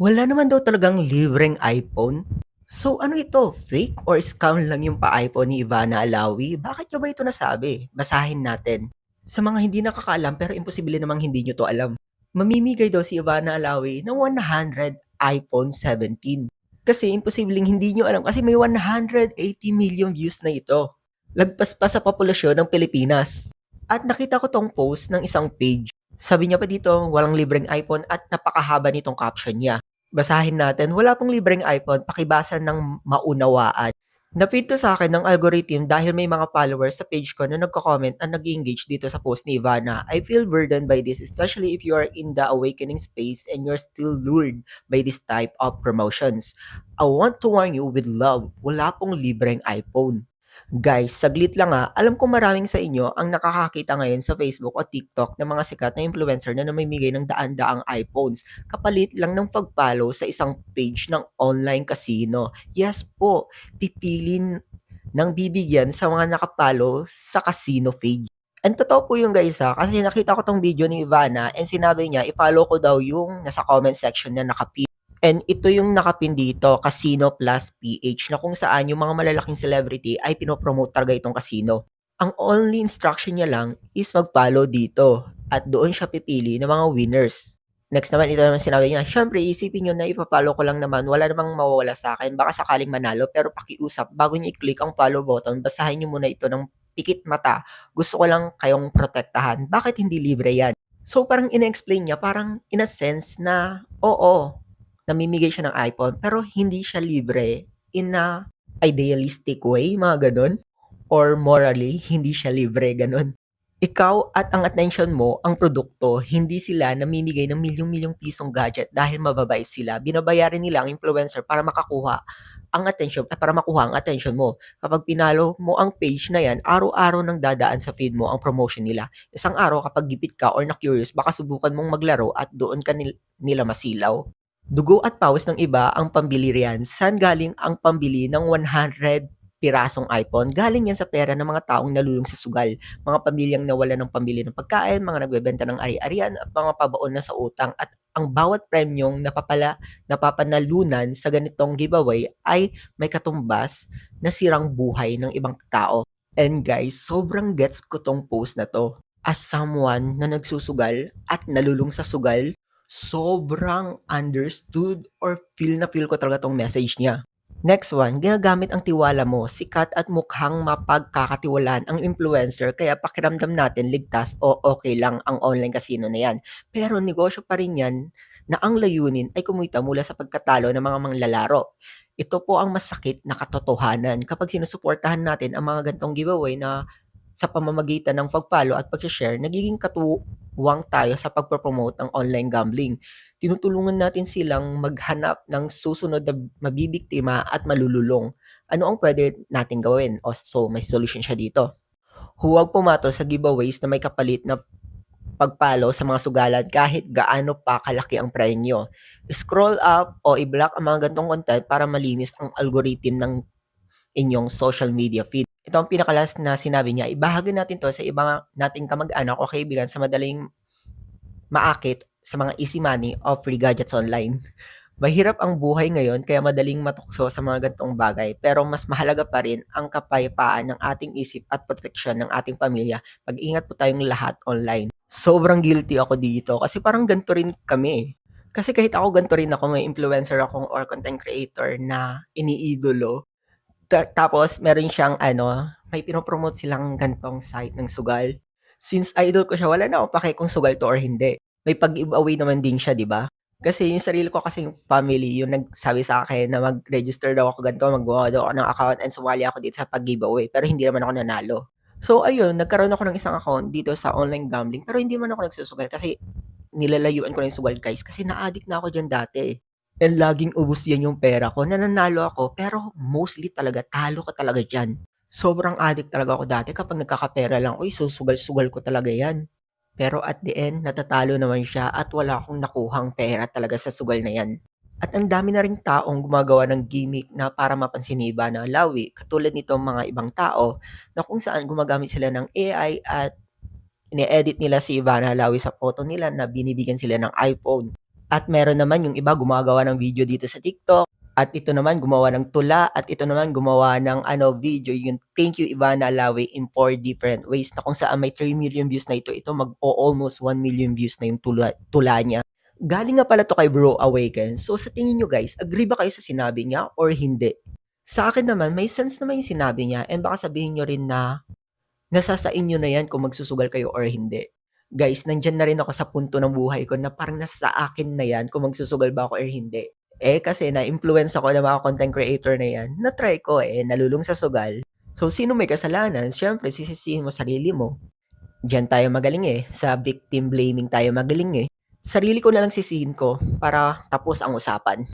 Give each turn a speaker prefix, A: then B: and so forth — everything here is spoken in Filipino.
A: Wala naman daw talagang libreng iPhone. So ano ito, fake or scam lang yung pa-iPhone ni Ivana Alawi? Bakit niya ba ito nasabi? Basahin natin. Sa mga hindi nakakaalam pero imposible namang hindi nyo to alam. Mamimigay daw si Ivana Alawi ng 100 iPhone 17. Kasi imposibleng hindi nyo alam kasi may 180 million views na ito. Lagpas pa sa populasyon ng Pilipinas. At nakita ko tong post ng isang page. Sabi niya pa dito, walang libreng iPhone at napakahaba nitong caption niya. Basahin natin, wala pong libreng iPhone, pakibasa ng maunawaan. Napid to sa akin ng algorithm dahil may mga followers sa page ko na nagko-comment at nag-engage dito sa post ni Ivana. I feel burdened by this, especially if you are in the awakening space and you're still lured by this type of promotions. I want to warn you with love, wala pong libreng iPhone. Guys, saglit lang alam ko maraming sa inyo ang nakakakita ngayon sa Facebook o TikTok ng mga sikat na influencer na namimigay ng daan-daang iPhones kapalit lang ng pag-follow sa isang page ng online casino. Yes po, pipilin ng bibigyan sa mga nakapalo sa casino page. And totoo po yung guys kasi nakita ko tong video ni Ivana and sinabi niya i-follow ko daw yung nasa comment section na nakapin. And ito yung nakapin dito, Casino Plus PH, na kung saan yung mga malalaking celebrity ay pinopromote talaga itong casino. Ang only instruction niya lang is mag-follow dito at doon siya pipili ng mga winners. Next naman, ito naman sinabi niya, syempre isipin nyo na ipa-follow ko lang naman, wala namang mawawala sa akin, baka sakaling manalo, pero pakiusap, bago nyo i-click ang follow button, basahin nyo muna ito ng pikit mata. Gusto ko lang kayong protektahan. Bakit hindi libre yan? So parang ina-explain niya, parang in a sense na, oo, namimigay siya ng iPhone, pero hindi siya libre in a idealistic way, mga ganun. Or morally, hindi siya libre, ganun. Ikaw at ang attention mo, ang produkto, hindi sila namimigay ng milyong-milyong pisong gadget dahil mababait sila. Binabayaran nila ang influencer para makakuha ang attention, para makuha ang attention mo. Kapag pinalo mo ang page na yan, araw-araw nang dadaan sa feed mo ang promotion nila. Isang araw kapag gipit ka or na-curious, baka subukan mong maglaro at doon ka nila masilaw. Dugo at pawis ng iba ang pambili riyan. Saan galing ang pambili ng 100 pirasong iPhone? Galing yan sa pera ng mga taong nalulung sa sugal, mga pamilyang nawalan ng pambili ng pagkain, mga nagbebenta ng ari-arian at mga pabaon na sa utang, at ang bawat premyong napapanalunan sa ganitong giveaway ay may katumbas na sirang buhay ng ibang tao. And guys, sobrang gets ko tong post na 'to. As someone na nagsusugal at nalulung sa sugal, sobrang understood or feel na feel ko talaga 'tong message niya. Next one, ginagamit ang tiwala mo, sikat at mukhang mapagkakatiwalaan ang influencer kaya pakiramdam natin ligtas o okay lang ang online casino na yan. Pero negosyo pa rin yan na ang layunin ay kumita mula sa pagkatalo ng mga manglalaro. Ito po ang masakit na katotohanan kapag sinusuportahan natin ang mga gantong giveaway na sa pamamagitan ng pag-follow at pag-share, nagiging katuwang tayo sa pagpropromote ng online gambling. Tinutulungan natin silang maghanap ng susunod na mabibiktima at malululong. Ano ang pwede natin gawin? O so, may solution siya dito. Huwag pumato sa giveaways na may kapalit na pagpalo sa mga sugalan kahit gaano pa kalaki ang premyo. Scroll up o i-block ang mga gantong content para malinis ang algorithm ng inyong social media feed. Ito ang pinakalas na sinabi niya, ibahagi natin to sa ibang nating kamag-anak o kaibigan sa madaling maakit sa mga easy money o free gadgets online. Mahirap ang buhay ngayon kaya madaling matukso sa mga gantong bagay, pero mas mahalaga pa rin ang kapayapaan ng ating isip at proteksyon ng ating pamilya. Mag-ingat po tayong lahat online. Sobrang guilty ako dito kasi parang ganito rin kami. Kasi kahit ako ganito rin ako, may influencer akong or content creator na iniidolo. Tapos meron siyang may pinopromote silang gantong site ng sugal. Since idol ko siya, wala na akong pake kung sugal to or hindi. May pag-giveaway naman din siya, 'di ba? Kasi yung sarili ko kasing family yung nagsabi sa akin na mag-register daw ako ganito, maggawa daw ako ng account and sumali ako dito sa pag-giveaway, pero hindi naman ako nanalo. So ayun, nagkaroon ako ng isang account dito sa online gambling pero hindi man ako nagsusugal kasi nilalayuan ko na yung sugal guys kasi na-addict na ako diyan dati. And laging ubos yan yung pera ko. Nananalo ako pero mostly talaga talo ka talaga diyan. Sobrang addict talaga ako dati kapag nagkakapera lang, uy susugal-sugal ko talaga yan. Pero at the end, natatalo naman siya at wala akong nakuhang pera talaga sa sugal na yan. At ang dami na ring taong gumagawa ng gimmick na para mapansin ni Ivana Alawi, katulad nitong mga ibang tao na kung saan gumagamit sila ng AI at ini-edit nila si Ivana Alawi sa photo nila na binibigyan sila ng iPhone. At meron naman yung iba gumagawa ng video dito sa TikTok, at ito naman gumawa ng tula, at ito naman gumawa ng video, yung "Thank you Ivana Alawi" in 4 different ways na kung saan may 3 million views na ito mag-o-almost 1 million views na yung tula niya. Galing nga pala 'to kay Bro Awaken. So sa tingin niyo guys, agree ba kayo sa sinabi niya or hindi? Sa akin naman may sense naman yung sinabi niya, and baka sabihin niyo rin na nasa sa inyo na yan kung magsusugal kayo or hindi. Guys, nandiyan na rin ako sa punto ng buhay ko na parang nasa sa akin na yan kung magsusugal ba ako or hindi. Kasi na-influence ako ng mga content creator na yan, na-try ko nalulung sa sugal. So, sino may kasalanan? Siyempre, sisisihin mo sarili mo. Diyan tayo magaling sa victim blaming tayo magaling. Sarili ko na lang sisihin ko para tapos ang usapan.